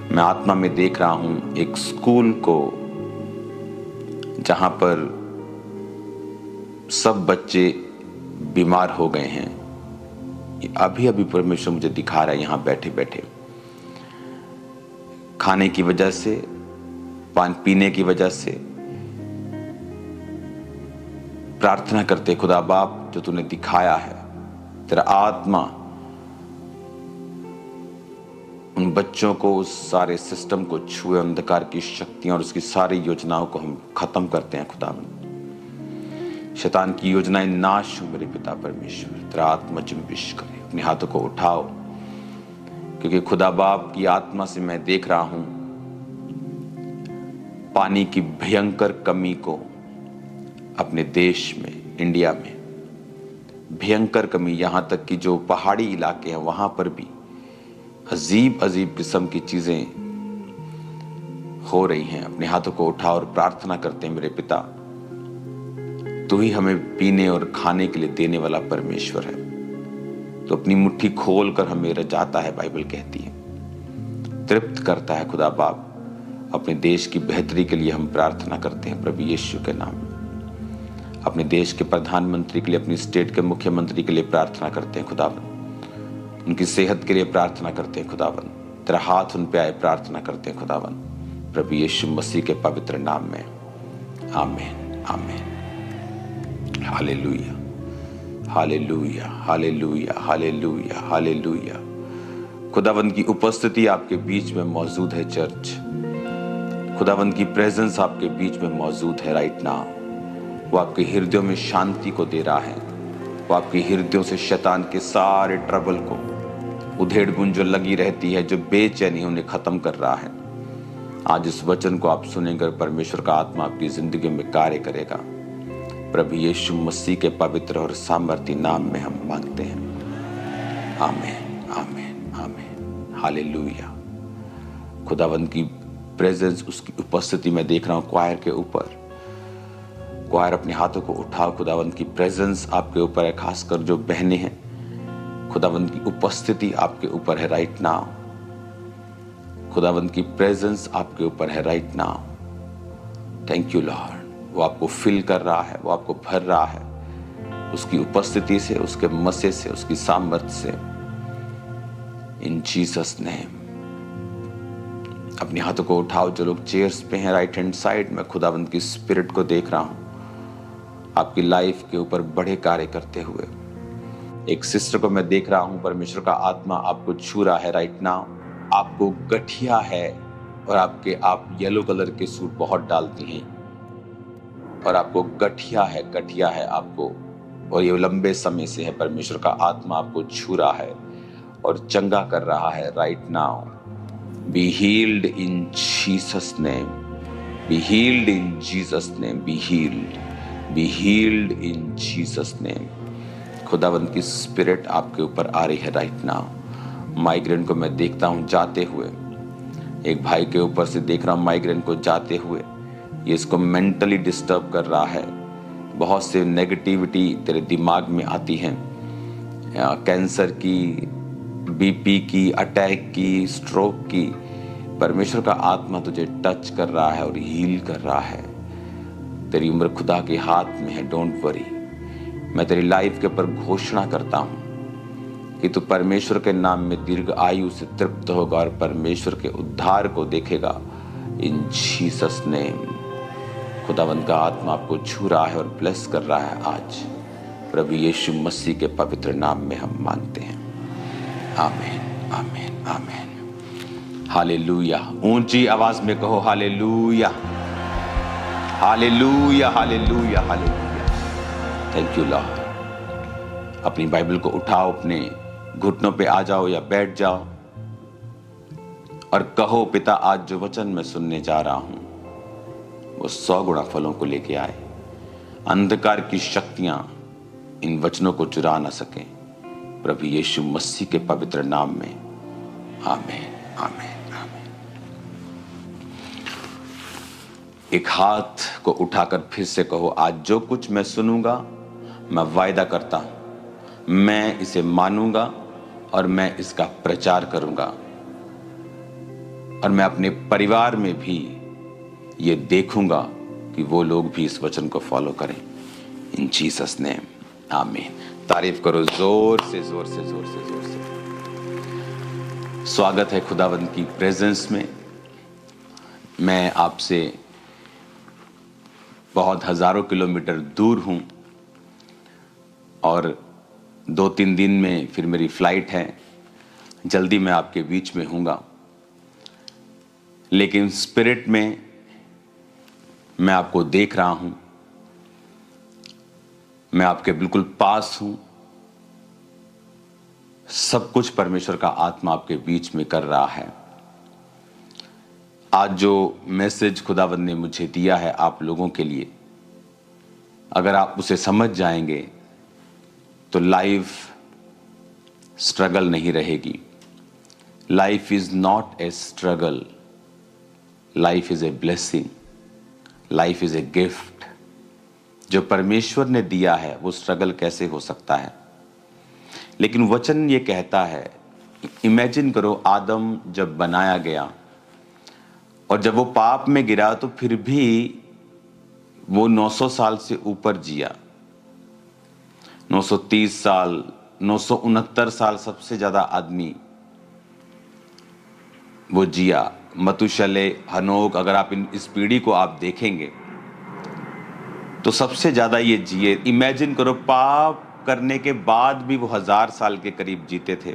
मैं आत्मा में देख रहा हूं एक स्कूल को जहां पर सब बच्चे बीमार हो गए हैं। अभी अभी परमेश्वर मुझे दिखा रहा है, यहां बैठे बैठे खाने की वजह से, पानी पीने की वजह से। प्रार्थना करते खुदा बाप, जो तूने दिखाया है, तेरा आत्मा उन बच्चों को, उस सारे सिस्टम को छुए, अंधकार की शक्तियां और उसकी सारी योजनाओं को हम खत्म करते हैं खुदावन। शैतान की योजनाएं नाश हो मेरे पिता परमेश्वर। तेरा आत्मा जुम्बिश करे। अपने हाथों को उठाओ, क्योंकि खुदा बाप की आत्मा से मैं देख रहा हूं पानी की भयंकर कमी को अपने देश में, इंडिया में भयंकर कमी। यहां तक कि जो पहाड़ी इलाके हैं वहां पर भी अजीब अजीब किस्म की चीजें हो रही हैं। अपने हाथों को उठा और प्रार्थना करते हैं मेरे पिता, तू ही हमें पीने और खाने के लिए देने वाला परमेश्वर है। तो अपनी मुट्ठी खोल कर हमें रजाता है, बाइबल कहती है, तृप्त करता है खुदा बाप। अपने देश की बेहतरी के लिए हम प्रार्थना करते हैं प्रभु यीशु के नाम में। अपने देश के प्रधानमंत्री के लिए, अपनी स्टेट के मुख्यमंत्री के लिए प्रार्थना करते हैं खुदावन। उनकी सेहत के लिए प्रार्थना करते हैं खुदावन। तेरा हाथ उन पे आए, प्रार्थना करते हैं खुदावन, प्रभु यीशु मसीह के पवित्र नाम में। आमीन, आमीन। Hallelujah, hallelujah, hallelujah, hallelujah, hallelujah. खुदावन की उपस्थिति आपके बीच में मौजूद है चर्च। खुदावन की प्रेजेंस आपके बीच में मौजूद है राइट नाउ। वो आपके हृदयों में शांति को दे रहा है। वो आपके हृदयों से शैतान के सारे ट्रबल को, उधेड़ बुन जो लगी रहती है, जो बेचैनी, उन्हें खत्म कर रहा है। आज इस वचन को आप सुनेंगे, परमेश्वर का आत्मा आपकी जिंदगी में कार्य करेगा। प्रभु यीशु मसीह के पवित्र और सामर्थी नाम में हम मांगते हैं। आमीन, आमीन, आमीन। हालेलुया। खुदावन की प्रेजेंस, उसकी उपस्थिति में देख रहा हूं क्वायर के ऊपर। क्वायर अपने हाथों को उठाओ। खुदावन की प्रेजेंस आपके ऊपर है, खासकर जो बहनें हैं, खुदावन की उपस्थिति आपके ऊपर है राइट नाउ। खुदावन की प्रेजेंस आपके ऊपर है right now. Thank you Lord. वो आपको फिल कर रहा है, वो आपको भर रहा है उसकी उपस्थिति से, उसके मसे से, उसकी सामर्थ से। इन जीसस नेम। अपने हाथों को उठाओ। जो लोग चेयर्स पे हैं राइट हैंड साइड में, खुदावन की स्पिरिट को देख रहा हूं आपकी लाइफ के ऊपर बड़े कार्य करते हुए। एक सिस्टर को मैं देख रहा हूं, परमेश्वर का आत्मा आपको छू रहा है राइट नाउ। आपको गठिया है और आप येलो कलर के सूट बहुत डालती हैं और आपको गठिया है आपको, और ये लंबे समय से है। परमेश्वर का आत्मा आपको छू रहा है और चंगा कर रहा है right now. Be healed in Jesus name, be healed in Jesus name, be healed in Jesus name. खुदावंद की स्पिरिट आपके ऊपर आ रही है राइट नाउ। माइग्रेन को मैं देखता हूं जाते हुए, एक भाई के ऊपर से देख रहा हूं माइग्रेन को जाते हुए। ये इसको मेंटली डिस्टर्ब कर रहा है। बहुत से नेगेटिविटी तेरे दिमाग में आती है, कैंसर की, बीपी की, अटैक की, स्ट्रोक की। परमेश्वर का आत्मा तुझे टच कर रहा है और हील कर रहा है। तेरी उम्र खुदा के हाथ में है, डोंट वरी। मैं तेरी लाइफ के ऊपर घोषणा करता हूं कि तू परमेश्वर के नाम में दीर्घ आयु से तृप्त होगा और परमेश्वर के उद्धार को देखेगा इन जीसस नेम। खुदावंद का आत्मा आपको छू रहा है और ब्लेस कर रहा है आज। प्रभु यीशु मसीह के पवित्र नाम में हम मांगते हैं। आमीन, आमीन, आमीन। हालेलुया। ऊंची आवाज में कहो hallelujah, hallelujah, hallelujah, hallelujah. Thank you Lord. अपनी बाइबल को उठाओ, अपने घुटनों पे आ जाओ या बैठ जाओ और कहो, पिता आज जो वचन मैं सुनने जा रहा हूं वो 100 गुणा फलों को लेके आए। अंधकार की शक्तियां इन वचनों को चुरा ना सके। प्रभु यीशु मसीह के पवित्र नाम में आमीन, आमीन, आमीन। एक हाथ को उठाकर फिर से कहो, आज जो कुछ मैं सुनूंगा, मैं वायदा करता हूं, मैं इसे मानूंगा और मैं इसका प्रचार करूंगा। और मैं अपने परिवार में भी ये देखूंगा कि वो लोग भी इस वचन को फॉलो करें। इन जीसस नेम, आमीन। तारीफ करो जोर से, जोर से, जोर से, जोर से। स्वागत है खुदावंद की प्रेजेंस में। मैं आपसे बहुत हजारों किलोमीटर दूर हूं और 2-3 दिन में फिर मेरी फ्लाइट है। जल्दी मैं आपके बीच में हूँगा, लेकिन स्पिरिट में मैं आपको देख रहा हूं। मैं आपके बिल्कुल पास हूं। सब कुछ परमेश्वर का आत्मा आपके बीच में कर रहा है। आज जो मैसेज खुदावंद ने मुझे दिया है आप लोगों के लिए, अगर आप उसे समझ जाएंगे तो लाइफ स्ट्रगल नहीं रहेगी। Life is not a struggle, life is a blessing, life is a gift. जो परमेश्वर ने दिया है वो स्ट्रगल कैसे हो सकता है? लेकिन वचन ये कहता है, इमेजिन करो आदम जब बनाया गया और जब वो पाप में गिरा तो फिर भी वो 900 साल से ऊपर जिया। 930 साल, 969 साल सबसे ज्यादा आदमी वो जिया। मतुशले, हनोक, अगर आप इस पीढ़ी को आप देखेंगे तो सबसे ज्यादा ये जिए। इमेजिन करो पाप करने के बाद भी वो 1000 साल के करीब जीते थे।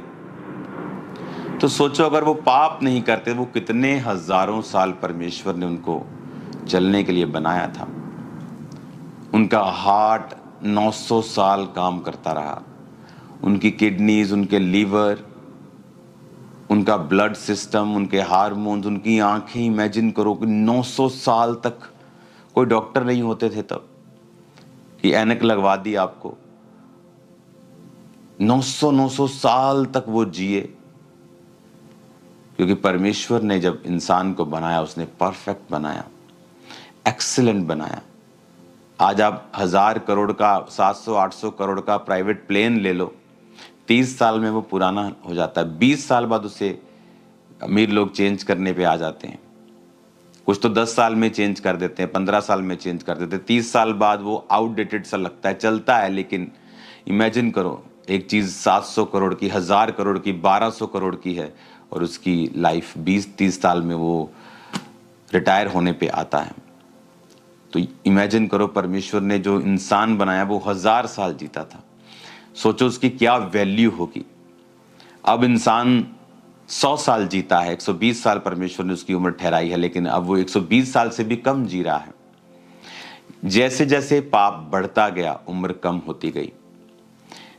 तो सोचो अगर वो पाप नहीं करते, वो कितने हजारों साल परमेश्वर ने उनको चलने के लिए बनाया था। उनका हार्ट 900 साल काम करता रहा, उनकी किडनीज, उनके लीवर, उनका ब्लड सिस्टम, उनके हार्मोन्स, उनकी आंखें। इमेजिन करो कि 900 साल तक कोई डॉक्टर नहीं होते थे तब कि ऐनक लगवा दी आपको। 900 साल तक वो जिए, क्योंकि परमेश्वर ने जब इंसान को बनाया उसने परफेक्ट बनाया, एक्सीलेंट बनाया। आज आप 1000 करोड़ का, 700-800 करोड़ का प्राइवेट प्लेन ले लो, 30 साल में वो पुराना हो जाता है। 20 साल बाद उसे अमीर लोग चेंज करने पे आ जाते हैं। कुछ तो 10 साल में चेंज कर देते हैं, 15 साल में चेंज कर देते हैं। 30 साल बाद वो आउटडेटेड सा लगता है, चलता है। लेकिन इमेजिन करो एक चीज 700 करोड़ की, 1000 करोड़ की, 1200 करोड़ की है और उसकी लाइफ 20-30 साल में वो रिटायर होने पे आता है। तो इमेजिन करो परमेश्वर ने जो इंसान बनाया वो 1000 साल जीता था। सोचो उसकी क्या वैल्यू होगी। अब इंसान 100 साल जीता है, 120 साल परमेश्वर ने उसकी उम्र ठहराई है, लेकिन अब वो 120 साल से भी कम जी रहा है। जैसे जैसे पाप बढ़ता गया उम्र कम होती गई।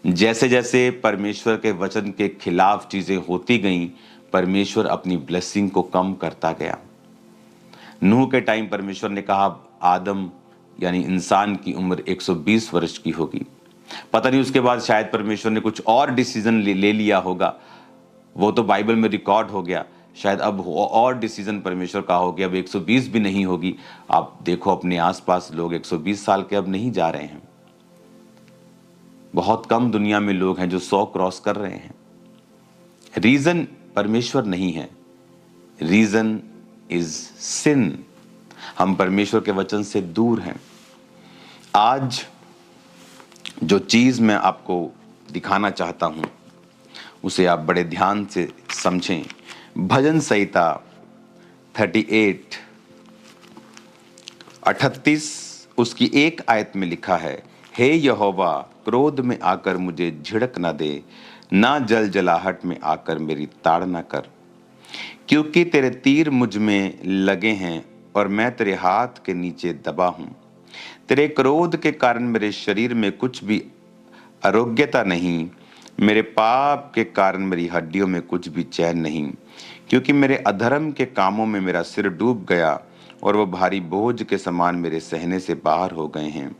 जैसे जैसे परमेश्वर के वचन के खिलाफ चीजें होती गईं, परमेश्वर अपनी ब्लेसिंग को कम करता गया। नूह के टाइम परमेश्वर ने कहा आदम यानी इंसान की उम्र 120 वर्ष की होगी। पता नहीं उसके बाद शायद परमेश्वर ने कुछ और डिसीजन ले लिया होगा, वो तो बाइबल में रिकॉर्ड हो गया। शायद अब और डिसीजन परमेश्वर का हो गया, अब 120 भी नहीं होगी। आप देखो अपने आसपास लोग 120 साल के अब नहीं जा रहे हैं। बहुत कम दुनिया में लोग हैं जो 100 क्रॉस कर रहे हैं। रीजन परमेश्वर नहीं है, रीजन इज सिन। हम परमेश्वर के वचन से दूर हैं। आज जो चीज मैं आपको दिखाना चाहता हूं उसे आप बड़े ध्यान से समझें। भजन संहिता 38 उसकी एक आयत में लिखा है, हे यहोवा क्रोध में आकर मुझे झिड़क न दे, ना जल जलाहट में आकर मेरी ताड़ न कर। क्योंकि तेरे तीर मुझ में लगे हैं और मैं तेरे हाथ के नीचे दबा हूं। तेरे क्रोध के कारण मेरे शरीर में कुछ भी आरोग्यता नहीं, मेरे पाप के कारण मेरी हड्डियों में कुछ भी चैन नहीं। क्योंकि मेरे अधर्म के कामों में मेरा सिर डूब गया और वो भारी बोझ के समान मेरे सहने से बाहर हो गए हैं।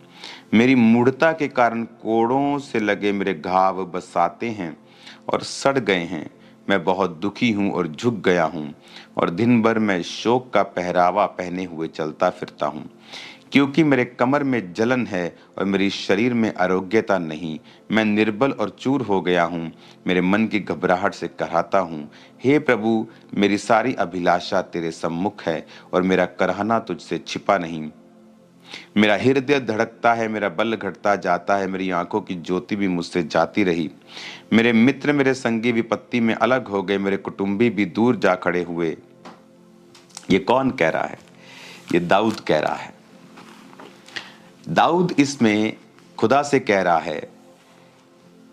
मेरी मूढ़ता के कारण कोड़ों से लगे मेरे घाव बसाते हैं और सड़ गए हैं। मैं बहुत दुखी हूँ और झुक गया हूँ और दिन भर मैं शोक का पहरावा पहने हुए चलता फिरता हूँ। क्योंकि मेरे कमर में जलन है और मेरी शरीर में आरोग्यता नहीं। मैं निर्बल और चूर हो गया हूँ, मेरे मन की घबराहट से कराहता हूँ। हे प्रभु, मेरी सारी अभिलाषा तेरे सम्मुख है और मेरा करहना तुझसे छिपा नहीं। मेरा हृदय धड़कता है, मेरा बल घटता जाता है, मेरी आंखों की ज्योति भी मुझसे जाती रही। मेरे मित्र मेरे संगी विपत्ति में अलग हो गए, मेरे कुटुंबी भी दूर जा खड़े हुए। ये कौन कह रहा है? ये दाऊद कह रहा है। दाऊद इसमें खुदा से कह रहा है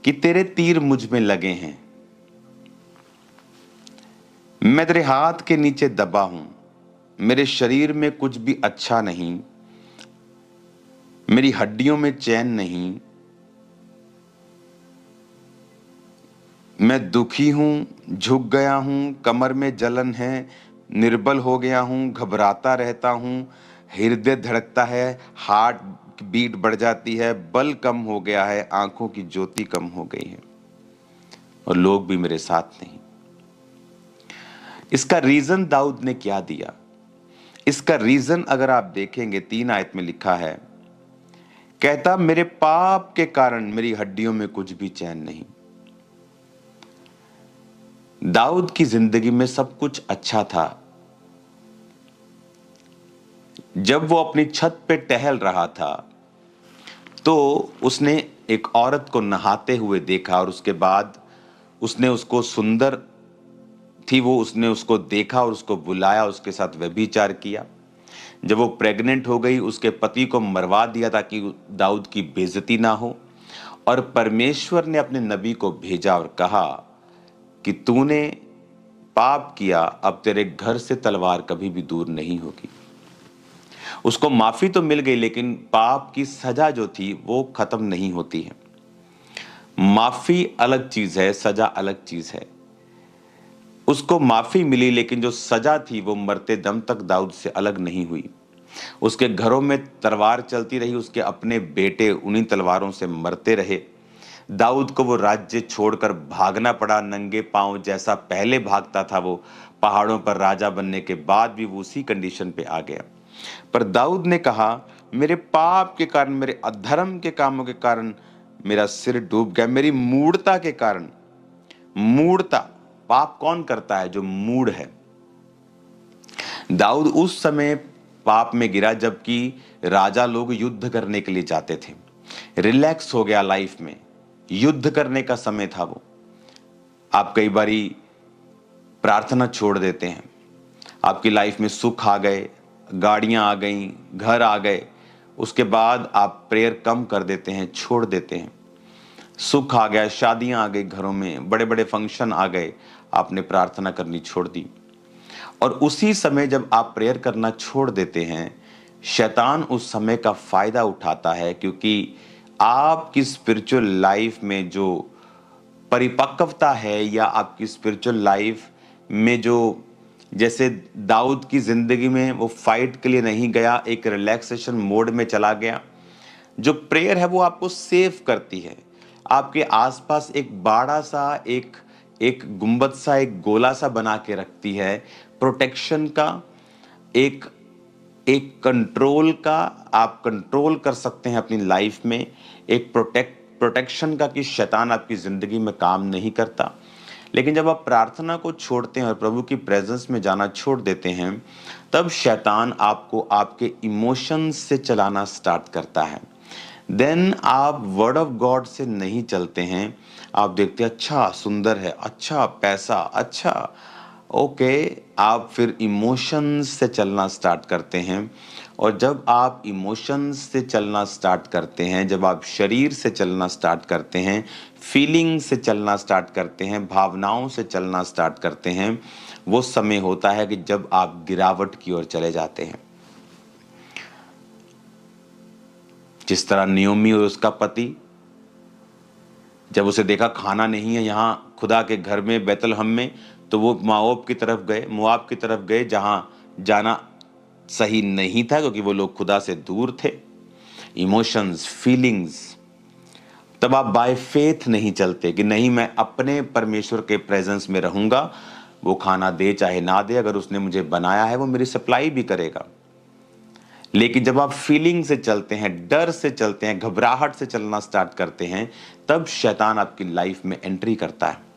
कि तेरे तीर मुझ में लगे हैं, मैं तेरे हाथ के नीचे दबा हूं, मेरे शरीर में कुछ भी अच्छा नहीं, मेरी हड्डियों में चैन नहीं, मैं दुखी हूं, झुक गया हूं, कमर में जलन है, निर्बल हो गया हूं, घबराता रहता हूं, हृदय धड़कता है, हार्ट बीट बढ़ जाती है, बल कम हो गया है, आंखों की ज्योति कम हो गई है और लोग भी मेरे साथ नहीं। इसका रीजन दाऊद ने क्या दिया? इसका रीजन अगर आप देखेंगे 3 आयत में लिखा है, कहता मेरे पाप के कारण मेरी हड्डियों में कुछ भी चैन नहीं। दाऊद की जिंदगी में सब कुछ अच्छा था। जब वो अपनी छत पे टहल रहा था तो उसने एक औरत को नहाते हुए देखा और उसके बाद उसने उसको सुंदर थी वो, उसने उसको देखा और उसको बुलाया, उसके साथ व्यभिचार किया। जब वो प्रेग्नेंट हो गई, उसके पति को मरवा दिया ताकि दाऊद की बेइज्जती ना हो। और परमेश्वर ने अपने नबी को भेजा और कहा कि तूने पाप किया, अब तेरे घर से तलवार कभी भी दूर नहीं होगी। उसको माफी तो मिल गई, लेकिन पाप की सजा जो थी वो खत्म नहीं होती है। माफी अलग चीज है, सजा अलग चीज है। उसको माफी मिली, लेकिन जो सजा थी वो मरते दम तक दाऊद से अलग नहीं हुई। उसके घरों में तलवार चलती रही, उसके अपने बेटे उन्हीं तलवारों से मरते रहे। दाऊद को वो राज्य छोड़कर भागना पड़ा नंगे पांव, जैसा पहले भागता था वो पहाड़ों पर राजा बनने के बाद भी वो उसी कंडीशन पे आ गया। पर दाऊद ने कहा मेरे पाप के कारण, मेरे अधर्म के कामों के कारण मेरा सिर डूब गया, मेरी मूढ़ता के कारण। मूढ़ता, पाप कौन करता है? जो मूढ़ है। दाऊद उस समय पाप में गिरा जबकि राजा लोग युद्ध करने के लिए जाते थे। रिलैक्स हो गया लाइफ में, युद्ध करने का समय था वो। आप कई बारी प्रार्थना छोड़ देते हैं, आपकी लाइफ में सुख आ गए, गाड़ियां आ गई, घर आ गए, उसके बाद आप प्रेयर कम कर देते हैं, छोड़ देते हैं। सुख आ गया, शादियां आ गई, घरों में बड़े बड़े फंक्शन आ गए, आपने प्रार्थना करनी छोड़ दी। और उसी समय जब आप प्रेयर करना छोड़ देते हैं, शैतान उस समय का फायदा उठाता है, क्योंकि आपकी स्पिरिचुअल लाइफ में जो परिपक्वता है या आपकी स्पिरिचुअल लाइफ में जो, जैसे दाऊद की जिंदगी में वो फाइट के लिए नहीं गया, एक रिलैक्सेशन मोड में चला गया। जो प्रेयर है वो आपको सेव करती है, आपके आसपास एक बाड़ा सा, एक एक गुंबद सा, एक गोला सा बना के रखती है, प्रोटेक्शन का, एक एक कंट्रोल का। आप कंट्रोल कर सकते हैं अपनी लाइफ में, एक प्रोटेक्शन का कि शैतान आपकी जिंदगी में काम नहीं करता। लेकिन जब आप प्रार्थना को छोड़ते हैं और प्रभु की प्रेजेंस में जाना छोड़ देते हैं, तब शैतान आपको आपके इमोशंस से चलाना स्टार्ट करता है। देन आप वर्ड ऑफ गॉड से नहीं चलते हैं। आप देखते हैं अच्छा सुंदर है, अच्छा पैसा, अच्छा ओके, आप फिर इमोशंस से चलना स्टार्ट करते हैं। और जब आप इमोशंस से चलना स्टार्ट करते हैं, जब आप शरीर से चलना स्टार्ट करते हैं, फीलिंग से चलना स्टार्ट करते हैं, भावनाओं से चलना स्टार्ट करते हैं, वो समय होता है कि जब आप गिरावट की ओर चले जाते हैं। जिस तरह नियोमी और उसका पति, जब उसे देखा खाना नहीं है यहाँ खुदा के घर में बैतलहम में, तो वो मोआब की तरफ गए जहां जाना सही नहीं था, क्योंकि वो लोग खुदा से दूर थे। Emotions, feelings. तब आप बाय फेथ नहीं चलते कि नहीं मैं अपने परमेश्वर के प्रेजेंस में रहूंगा, वो खाना दे चाहे ना दे, अगर उसने मुझे बनाया है वो मेरी सप्लाई भी करेगा। लेकिन जब आप फीलिंग से चलते हैं, डर से चलते हैं, घबराहट से चलना स्टार्ट करते हैं, तब शैतान आपकी लाइफ में एंट्री करता है।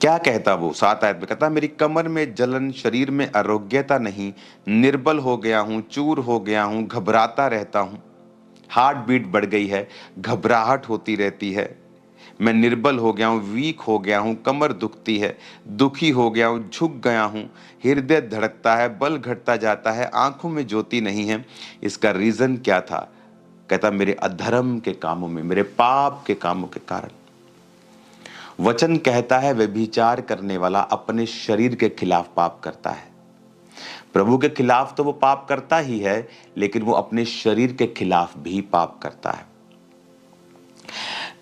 क्या कहता वो 7 आयत में, कहता मेरी कमर में जलन, शरीर में आरोग्यता नहीं, निर्बल हो गया हूं, चूर हो गया हूं, घबराता रहता हूं। हार्ट बीट बढ़ गई है, घबराहट होती रहती है, मैं निर्बल हो गया हूँ, वीक हो गया हूँ, कमर दुखती है, दुखी हो गया हूँ, झुक गया हूँ, हृदय धड़कता है, बल घटता जाता है, आंखों में ज्योति नहीं है। इसका रीजन क्या था? कहता मेरे अधर्म के कामों में, मेरे पाप के कामों के कारण। वचन कहता है व्यभिचार करने वाला अपने शरीर के खिलाफ पाप करता है। प्रभु के खिलाफ तो वो पाप करता ही है, लेकिन वो अपने शरीर के खिलाफ भी पाप करता है।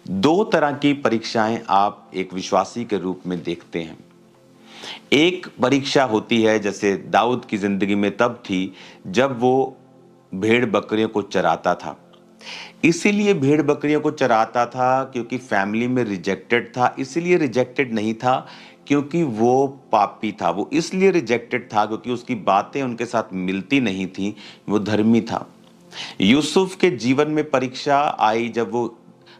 दो तरह की परीक्षाएं आप एक विश्वासी के रूप में देखते हैं। एक परीक्षा होती है जैसे दाऊद की जिंदगी में तब थी जब वो भेड़ बकरियों को चराता था। इसीलिए भेड़ बकरियों को चराता था क्योंकि फैमिली में रिजेक्टेड था। इसीलिए रिजेक्टेड नहीं था क्योंकि वो पापी था। वो इसलिए रिजेक्टेड था क्योंकि उसकी बातें उनके साथ मिलती नहीं थी। वो धर्मी था। यूसुफ के जीवन में परीक्षा आई जब वो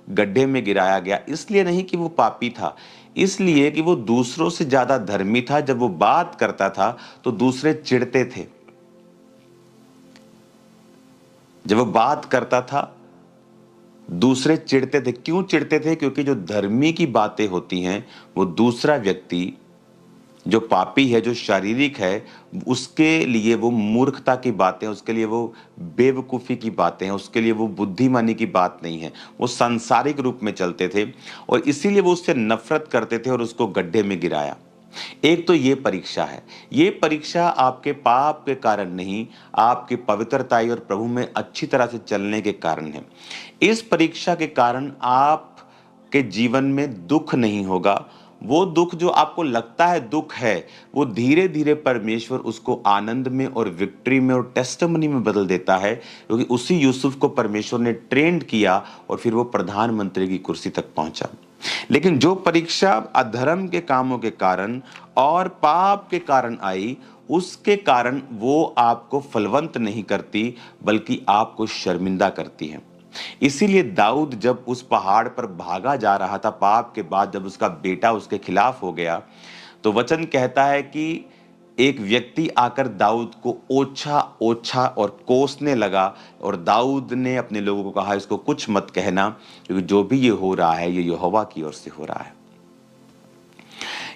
गड्ढे में गिराया गया, इसलिए नहीं कि वो पापी था, इसलिए कि वो दूसरों से ज्यादा धर्मी था। जब वो बात करता था तो दूसरे चिढ़ते थे। जब वो बात करता था दूसरे चिढ़ते थे। क्यों चिढ़ते थे? क्योंकि जो धर्मी की बातें होती हैं वो दूसरा व्यक्ति जो पापी है, जो शारीरिक है, उसके लिए वो मूर्खता की बातें, उसके लिए वो बेवकूफ़ी की बातें हैं, उसके लिए वो बुद्धिमानी की बात नहीं है। वो सांसारिक रूप में चलते थे और इसीलिए वो उससे नफरत करते थे और उसको गड्ढे में गिराया। एक तो ये परीक्षा है। ये परीक्षा आपके पाप के कारण नहीं, आपकी पवित्रताई और प्रभु में अच्छी तरह से चलने के कारण है। इस परीक्षा के कारण आपके जीवन में दुख नहीं होगा। वो दुख जो आपको लगता है दुख है, वो धीरे धीरे परमेश्वर उसको आनंद में और विक्ट्री में और टेस्टिमनी में बदल देता है, क्योंकि उसी यूसुफ को परमेश्वर ने ट्रेंड किया और फिर वो प्रधानमंत्री की कुर्सी तक पहुंचा। लेकिन जो परीक्षा अधर्म के कामों के कारण और पाप के कारण आई, उसके कारण वो आपको फलवंत नहीं करती बल्कि आपको शर्मिंदा करती है। इसीलिए दाऊद जब उस पहाड़ पर भागा जा रहा था पाप के बाद, जब उसका बेटा उसके खिलाफ हो गया, तो वचन कहता है कि एक व्यक्ति आकर दाऊद को ओछा ओछा और कोसने लगा और दाऊद ने अपने लोगों को कहा इसको कुछ मत कहना, क्योंकि जो भी ये हो रहा है ये यहोवा की ओर से हो रहा है।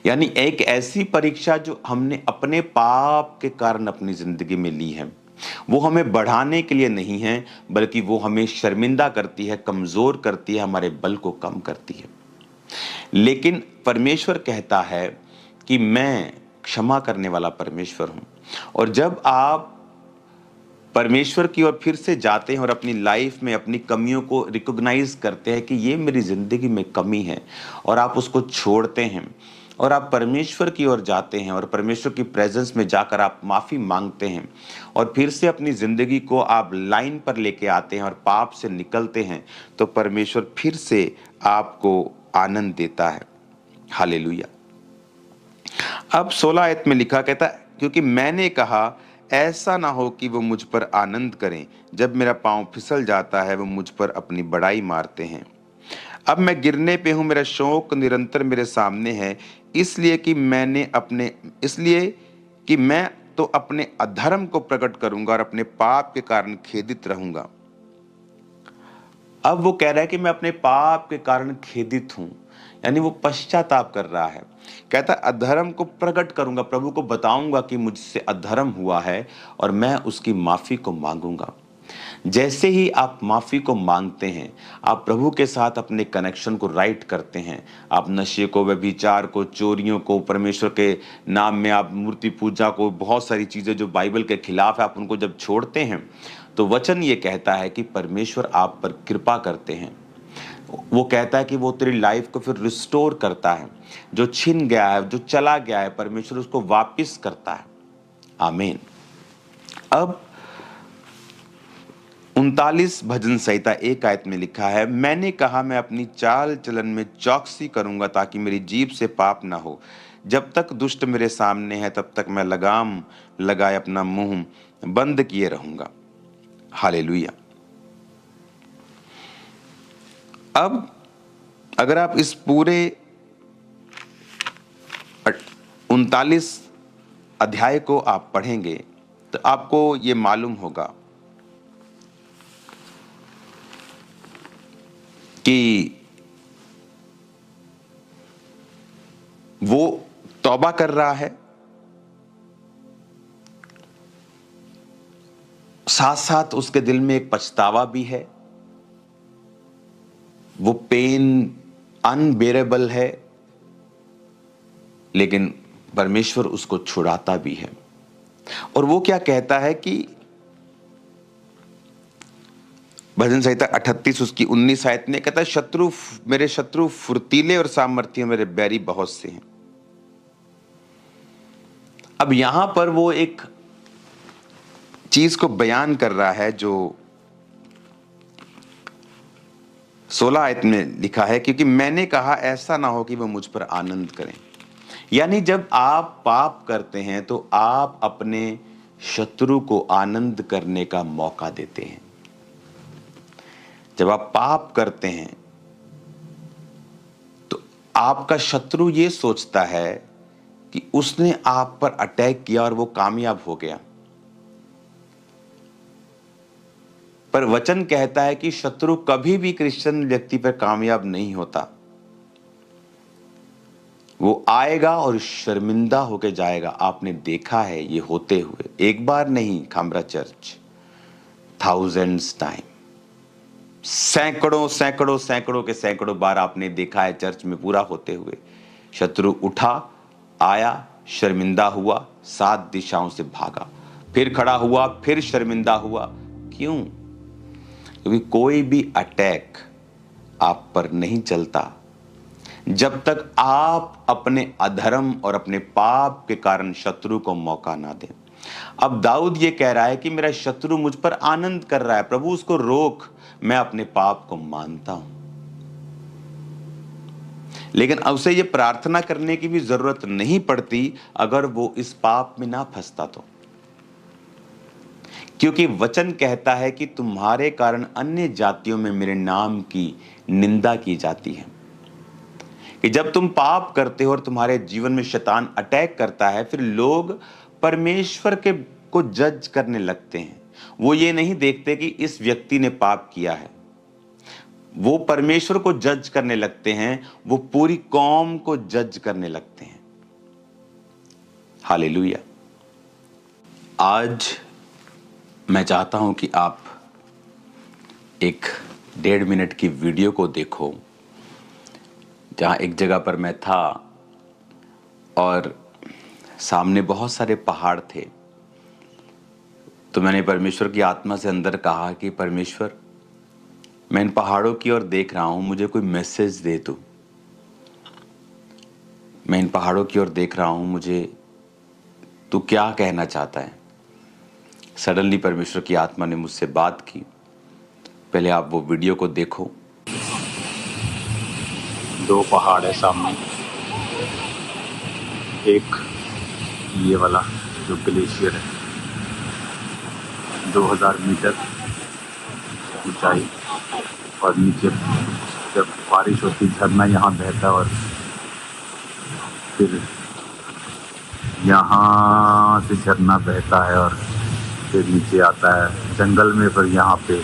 यानी एक ऐसी परीक्षा जो हमने अपने पाप के कारण अपनी जिंदगी में ली है, वो हमें बढ़ाने के लिए नहीं है, बल्कि वो हमें शर्मिंदा करती है, कमजोर करती है, हमारे बल को कम करती है। लेकिन परमेश्वर कहता है कि मैं क्षमा करने वाला परमेश्वर हूं। और जब आप परमेश्वर की ओर फिर से जाते हैं और अपनी लाइफ में अपनी कमियों को रिकॉग्नाइज करते हैं कि ये मेरी जिंदगी में कमी है, और आप उसको छोड़ते हैं और आप परमेश्वर की ओर जाते हैं और परमेश्वर की प्रेजेंस में जाकर आप माफ़ी मांगते हैं और फिर से अपनी ज़िंदगी को आप लाइन पर लेके आते हैं और पाप से निकलते हैं, तो परमेश्वर फिर से आपको आनंद देता है। हालेलुया। अब 16 आयत में लिखा, कहता है क्योंकि मैंने कहा ऐसा ना हो कि वो मुझ पर आनंद करें, जब मेरा पांव फिसल जाता है वो मुझ पर अपनी बड़ाई मारते हैं। अब मैं गिरने पे हूँ, मेरा शौक निरंतर मेरे सामने है, इसलिए कि मैं तो अपने अधर्म को प्रकट करूंगा और अपने पाप के कारण खेदित रहूंगा। अब वो कह रहा है कि मैं अपने पाप के कारण खेदित हूं, यानी वो पश्चाताप कर रहा है। कहता है अधर्म को प्रकट करूंगा, प्रभु को बताऊंगा कि मुझसे अधर्म हुआ है और मैं उसकी माफी को मांगूंगा। जैसे ही आप माफी को मांगते हैं, आप प्रभु के साथ अपने कनेक्शन को राइट करते हैं। आप नशे को, व्यभिचार को, चोरियों को, परमेश्वर के नाम में आप मूर्ति पूजा को, बहुत सारी चीजें जो बाइबल के खिलाफ है, आप उनको जब छोड़ते हैं, तो वचन ये कहता है कि परमेश्वर आप पर कृपा करते हैं। वो कहता है कि वो तेरी लाइफ को फिर रिस्टोर करता है। जो छिन गया है, जो चला गया है, परमेश्वर उसको वापिस करता है। आमीन। अब 39 भजन संहिता 1 आयत में लिखा है, मैंने कहा मैं अपनी चाल चलन में चौकसी करूंगा ताकि मेरी जीभ से पाप ना हो। जब तक दुष्ट मेरे सामने है तब तक मैं लगाम लगाए अपना मुंह बंद किए रहूंगा। हालेलुया। अब अगर आप इस पूरे 39 अध्याय को आप पढ़ेंगे तो आपको ये मालूम होगा कि वो तौबा कर रहा है, साथ साथ उसके दिल में एक पछतावा भी है। वो पेन अनबेरेबल है, लेकिन परमेश्वर उसको छुड़ाता भी है। और वो क्या कहता है कि भजन संहिता 38 उसकी 19 आयत में कहता है, मेरे शत्रु फुर्तीले और सामर्थी, मेरे बैरी बहुत से हैं। अब यहां पर वो एक चीज को बयान कर रहा है जो 16 आयत में लिखा है, क्योंकि मैंने कहा ऐसा ना हो कि वो मुझ पर आनंद करें। यानी जब आप पाप करते हैं तो आप अपने शत्रु को आनंद करने का मौका देते हैं। जब आप पाप करते हैं तो आपका शत्रु ये सोचता है कि उसने आप पर अटैक किया और वो कामयाब हो गया। पर वचन कहता है कि शत्रु कभी भी क्रिश्चियन व्यक्ति पर कामयाब नहीं होता। वो आएगा और शर्मिंदा होकर जाएगा। आपने देखा है ये होते हुए, एक बार नहीं खामरा चर्च, थाउजेंड्स टाइम, सैकड़ों के सैकड़ों बार आपने देखा है चर्च में पूरा होते हुए। शत्रु उठा, आया, शर्मिंदा हुआ, 7 दिशाओं से भागा, फिर खड़ा हुआ, फिर शर्मिंदा हुआ। क्यों? क्योंकि कोई भी अटैक आप पर नहीं चलता जब तक आप अपने अधर्म और अपने पाप के कारण शत्रु को मौका ना दें। अब दाऊद ये कह रहा है कि मेरा शत्रु मुझ पर आनंद कर रहा है, प्रभु उसको रोक, मैं अपने पाप को मानता हूं। लेकिन अब उसे ये प्रार्थना करने की भी जरूरत नहीं पड़ती अगर वो इस पाप में ना फंसता तो, क्योंकि वचन कहता है कि तुम्हारे कारण अन्य जातियों में मेरे नाम की निंदा की जाती है। कि जब तुम पाप करते हो और तुम्हारे जीवन में शैतान अटैक करता है, फिर लोग परमेश्वर को जज करने लगते हैं। वो ये नहीं देखते कि इस व्यक्ति ने पाप किया है, वो परमेश्वर को जज करने लगते हैं, वो पूरी कौम को जज करने लगते हैं। हालेलुया। आज मैं चाहता हूं कि आप एक 1.5 मिनट की वीडियो को देखो, जहां एक जगह पर मैं था और सामने बहुत सारे पहाड़ थे। तो मैंने परमेश्वर की आत्मा से अंदर कहा कि परमेश्वर, मैं इन पहाड़ों की ओर देख रहा हूं, मुझे कोई मैसेज दे तू। मैं इन पहाड़ों की ओर देख रहा हूं, मुझे तू क्या कहना चाहता है। सडनली परमेश्वर की आत्मा ने मुझसे बात की। पहले आप वो वीडियो को देखो। 2 पहाड़ है सामने, एक ये वाला जो ग्लेशियर है, 2000 मीटर ऊंचाई, और नीचे जब बारिश होती झरना यहाँ बहता है और फिर यहाँ से झरना बहता है और फिर नीचे आता है जंगल में, पर यहाँ पे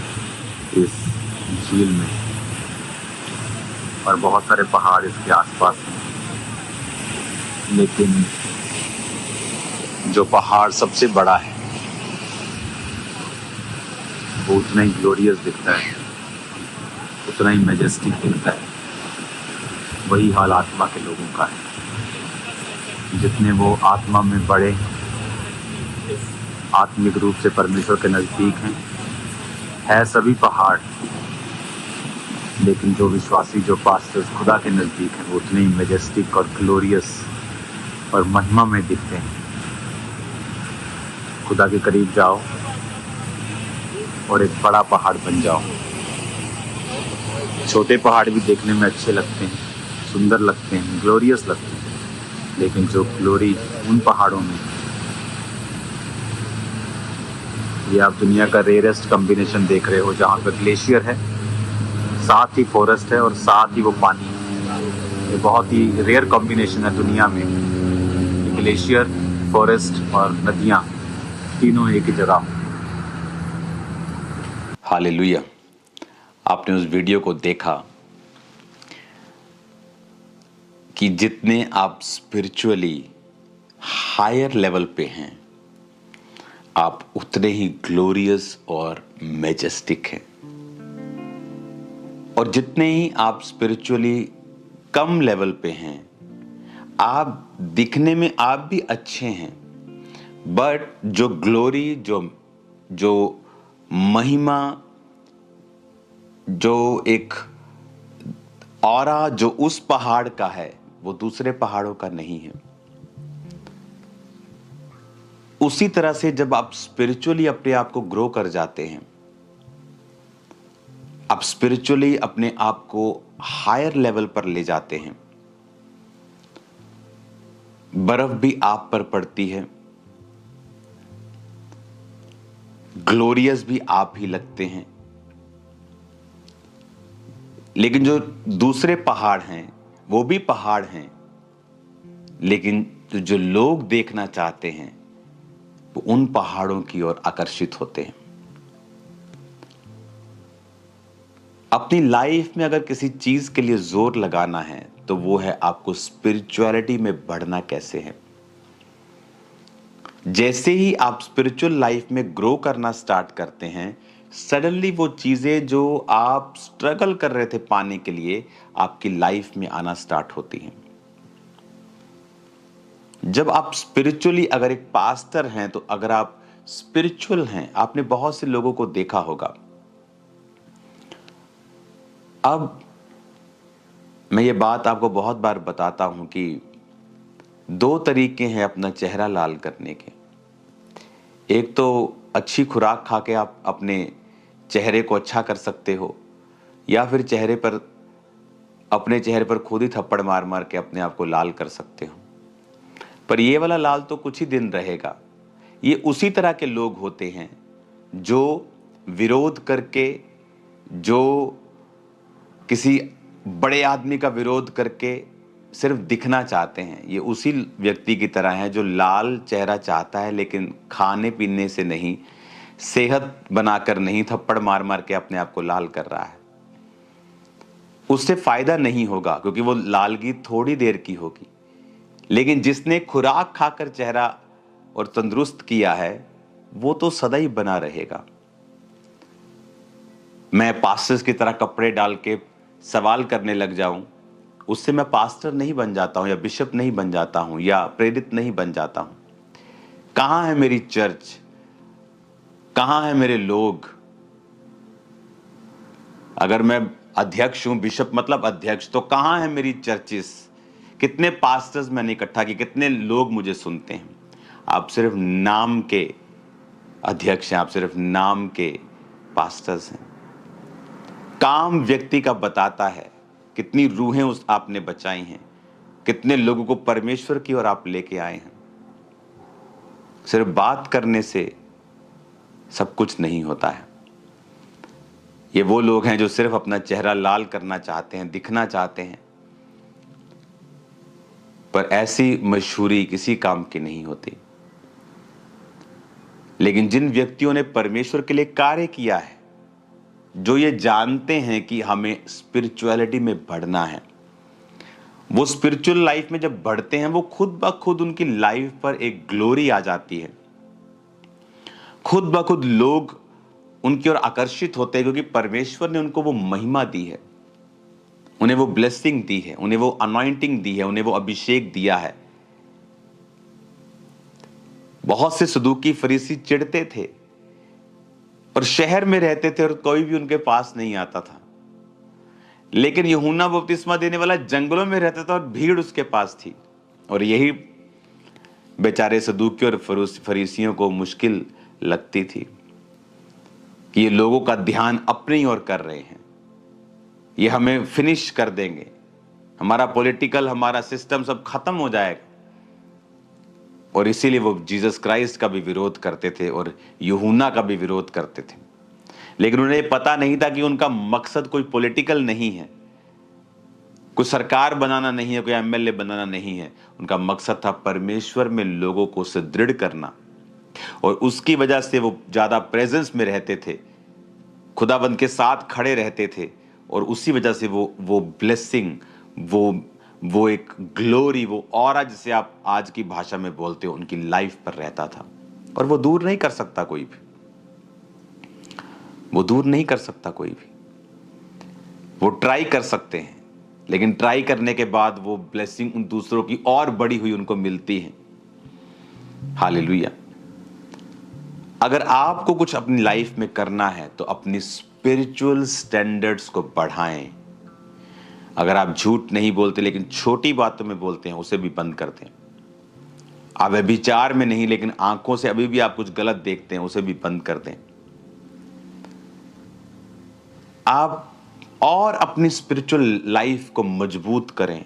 इस झील में, और बहुत सारे पहाड़ इसके आसपास हैं। लेकिन जो पहाड़ सबसे बड़ा है वो उतना ही ग्लोरियस दिखता है, उतना ही मैजेस्टिक दिखता है। वही हाल आत्मा के लोगों का है। जितने वो आत्मा में बड़े, आत्मिक रूप से परमेश्वर के नज़दीक है सभी पहाड़, लेकिन जो विश्वासी, जो पास्टर्स खुदा के नज़दीक हैं, वो उतने ही मैजेस्टिक और ग्लोरियस और महिमा में दिखते हैं। खुदा के करीब जाओ और एक बड़ा पहाड़ बन जाओ। छोटे पहाड़ भी देखने में अच्छे लगते हैं, सुंदर लगते हैं, ग्लोरियस लगते हैं, लेकिन जो ग्लोरी उन पहाड़ों में, ये आप दुनिया का रेयरेस्ट कॉम्बिनेशन देख रहे हो, जहाँ पे ग्लेशियर है, साथ ही फॉरेस्ट है और साथ ही वो पानी है। ये बहुत ही रेयर कॉम्बिनेशन है दुनिया में, ग्लेशियर, फॉरेस्ट और नदियाँ तीनों एक ही जगह। हालेलुया। आपने उस वीडियो को देखा कि जितने आप स्पिरिचुअली हायर लेवल पे हैं, आप उतने ही ग्लोरियस और मैजेस्टिक हैं। और जितने ही आप स्पिरिचुअली कम लेवल पे हैं, आप दिखने में आप भी अच्छे हैं, बट जो ग्लोरी, जो महिमा, जो एक ऑरा जो उस पहाड़ का है, वो दूसरे पहाड़ों का नहीं है। उसी तरह से जब आप स्पिरिचुअली अपने आप को ग्रो कर जाते हैं, आप स्पिरिचुअली अपने आप को हायर लेवल पर ले जाते हैं, बर्फ भी आप पर पड़ती है, ग्लोरियस भी आप ही लगते हैं। लेकिन जो दूसरे पहाड़ हैं वो भी पहाड़ हैं, लेकिन जो लोग देखना चाहते हैं वो उन पहाड़ों की ओर आकर्षित होते हैं। अपनी लाइफ में अगर किसी चीज के लिए जोर लगाना है तो वो है आपको स्पिरिचुअलिटी में बढ़ना कैसे है। जैसे ही आप स्पिरिचुअल लाइफ में ग्रो करना स्टार्ट करते हैं, सडनली वो चीजें जो आप स्ट्रगल कर रहे थे पाने के लिए, आपकी लाइफ में आना स्टार्ट होती हैं। जब आप स्पिरिचुअली अगर एक पास्टर हैं, तो अगर आप स्पिरिचुअल हैं, आपने बहुत से लोगों को देखा होगा। अब मैं ये बात आपको बहुत बार बताता हूं कि 2 तरीके हैं अपना चेहरा लाल करने के। एक तो अच्छी खुराक खा के आप अपने चेहरे को अच्छा कर सकते हो, या फिर अपने चेहरे पर खुद ही थप्पड़ मार मार के अपने आप को लाल कर सकते हो। पर ये वाला लाल तो कुछ ही दिन रहेगा। ये उसी तरह के लोग होते हैं जो विरोध करके, जो किसी बड़े आदमी का विरोध करके सिर्फ दिखना चाहते हैं। ये उसी व्यक्ति की तरह है जो लाल चेहरा चाहता है, लेकिन खाने पीने से नहीं, सेहत बनाकर नहीं, थप्पड़ मार मार के अपने आप को लाल कर रहा है। उससे फायदा नहीं होगा, क्योंकि वो लालगी थोड़ी देर की होगी। लेकिन जिसने खुराक खाकर चेहरा और तंदुरुस्त किया है, वो तो सदा ही बना रहेगा। मैं पास्टर्स की तरह कपड़े डाल के सवाल करने लग जाऊं, उससे मैं पास्टर नहीं बन जाता हूं, या बिशप नहीं बन जाता हूं, या प्रेरित नहीं बन जाता हूं। कहां है मेरी चर्च? कहां है मेरे लोग? अगर मैं अध्यक्ष हूं, बिशप मतलब अध्यक्ष, तो कहां है मेरी चर्चिस? कितने पास्टर्स मैंने इकट्ठा किए, कितने लोग मुझे सुनते हैं? आप सिर्फ नाम के अध्यक्ष हैं, आप सिर्फ नाम के पास्टर्स हैं। काम व्यक्ति का बताता है कितनी रूहें आपने बचाई हैं, कितने लोगों को परमेश्वर की ओर आप लेके आए हैं। सिर्फ बात करने से सब कुछ नहीं होता है। ये वो लोग हैं जो सिर्फ अपना चेहरा लाल करना चाहते हैं, दिखना चाहते हैं, पर ऐसी मशहूरी किसी काम की नहीं होती। लेकिन जिन व्यक्तियों ने परमेश्वर के लिए कार्य किया है, जो ये जानते हैं कि हमें स्पिरिचुअलिटी में बढ़ना है, वो स्पिरिचुअल लाइफ में जब बढ़ते हैं, वो खुद ब खुद उनकी लाइफ पर एक ग्लोरी आ जाती है। खुद ब खुद लोग उनकी ओर आकर्षित होते हैं, क्योंकि परमेश्वर ने उनको वो महिमा दी है, उन्हें वो ब्लेसिंग दी है, उन्हें वो अनॉइंटिंग दी है, उन्हें वो अभिषेक दिया है। बहुत से सदूकी फरीसी चिढ़ते थे और शहर में रहते थे और कोई भी उनके पास नहीं आता था। लेकिन यूहन्ना बपतिस्मा देने वाला जंगलों में रहता था और भीड़ उसके पास थी। और यही बेचारे सदूकी और फरीसियों को मुश्किल लगती थी कि ये लोगों का ध्यान अपनी ओर कर रहे हैं, ये हमें फिनिश कर देंगे, हमारा पॉलिटिकल, हमारा सिस्टम सब खत्म हो जाएगा। और इसीलिए वो जीसस क्राइस्ट का भी विरोध करते थे और यूहन्ना का भी विरोध करते थे। लेकिन उन्हें पता नहीं था कि उनका मकसद कोई पॉलिटिकल नहीं है, कोई सरकार बनाना नहीं है, कोई एमएलए बनाना नहीं है। उनका मकसद था परमेश्वर में लोगों को सुदृढ़ करना, और उसकी वजह से वो ज्यादा प्रेजेंस में रहते थे, खुदाबंद के साथ खड़े रहते थे, और उसी वजह से वो ब्लेसिंग, वो एक ग्लोरी, वो ऑरा जिसे आप आज की भाषा में बोलते हो, उनकी लाइफ पर रहता था। और वो दूर नहीं कर सकता कोई भी, वो दूर नहीं कर सकता कोई भी। वो ट्राई कर सकते हैं, लेकिन ट्राई करने के बाद वो ब्लेसिंग उन दूसरों की और बड़ी हुई उनको मिलती है। हालेलुया। अगर आपको कुछ अपनी लाइफ में करना है तो अपनी स्पिरिचुअल स्टैंडर्ड्स को बढ़ाएं। अगर आप झूठ नहीं बोलते लेकिन छोटी बातों में बोलते हैं, उसे भी बंद कर दें। आप व्यभिचार में नहीं, लेकिन आंखों से अभी भी आप कुछ गलत देखते हैं, उसे भी बंद कर दें। आप और अपनी स्पिरिचुअल लाइफ को मजबूत करें।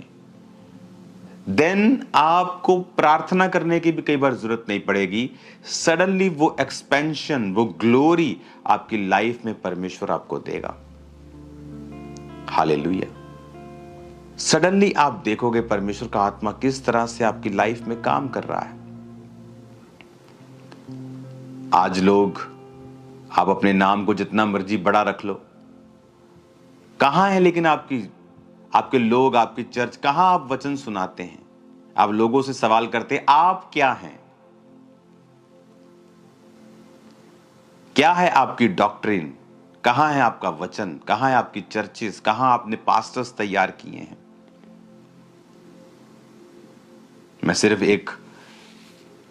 देन आपको प्रार्थना करने की भी कई बार जरूरत नहीं पड़ेगी। सडनली वो एक्सपेंशन, वो ग्लोरी आपकी लाइफ में परमेश्वर आपको देगा। हालेलुया। सडनली आप देखोगे परमेश्वर का आत्मा किस तरह से आपकी लाइफ में काम कर रहा है। आज लोग, आप अपने नाम को जितना मर्जी बड़ा रख लो, कहां है लेकिन आपके लोग, आपकी चर्च, कहां आप वचन सुनाते हैं? आप लोगों से सवाल करते हैं, आप क्या हैं? क्या है आपकी डॉक्ट्रिन? कहां है आपका वचन? कहां है आपकी चर्चेस? कहां आपने पास्टर्स तैयार किए हैं? मैं सिर्फ एक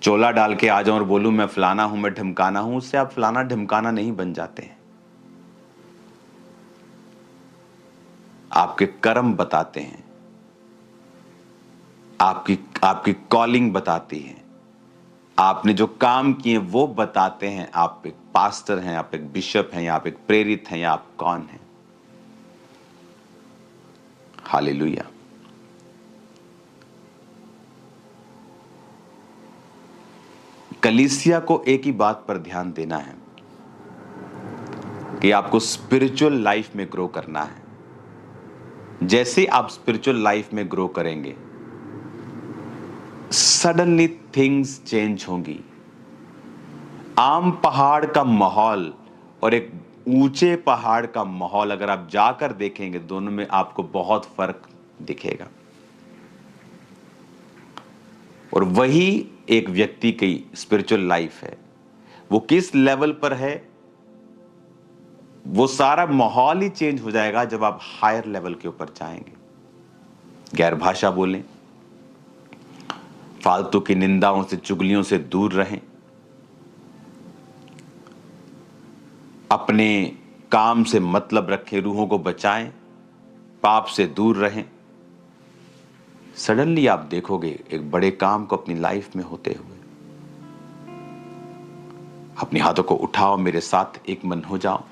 चोला डाल के आ जाऊं और बोलूं मैं फलाना हूं, मैं ढिमकाना हूं, उससे आप फलाना ढिमकाना नहीं बन जाते हैं। आपके कर्म बताते हैं, आपकी कॉलिंग बताती है, आपने जो काम किए वो बताते हैं। आप एक पास्टर हैं, आप एक बिशप हैं, या आप एक प्रेरित हैं, या आप कौन हैं। हालेलुया। कलीसिया को एक ही बात पर ध्यान देना है कि आपको स्पिरिचुअल लाइफ में ग्रो करना है। जैसे आप स्पिरिचुअल लाइफ में ग्रो करेंगे, सडनली थिंग्स चेंज होंगी। आम पहाड़ का माहौल और एक ऊंचे पहाड़ का माहौल अगर आप जाकर देखेंगे, दोनों में आपको बहुत फर्क दिखेगा। और वही एक व्यक्ति की स्पिरिचुअल लाइफ है। वो किस लेवल पर है, वो सारा माहौल ही चेंज हो जाएगा जब आप हायर लेवल के ऊपर जाएंगे। गैर भाषा बोलें, फालतू की निंदाओं से, चुगलियों से दूर रहें, अपने काम से मतलब रखें, रूहों को बचाएं, पाप से दूर रहें। सडनली आप देखोगे एक बड़े काम को अपनी लाइफ में होते हुए। अपने हाथों को उठाओ, मेरे साथ एक मन हो जाओ।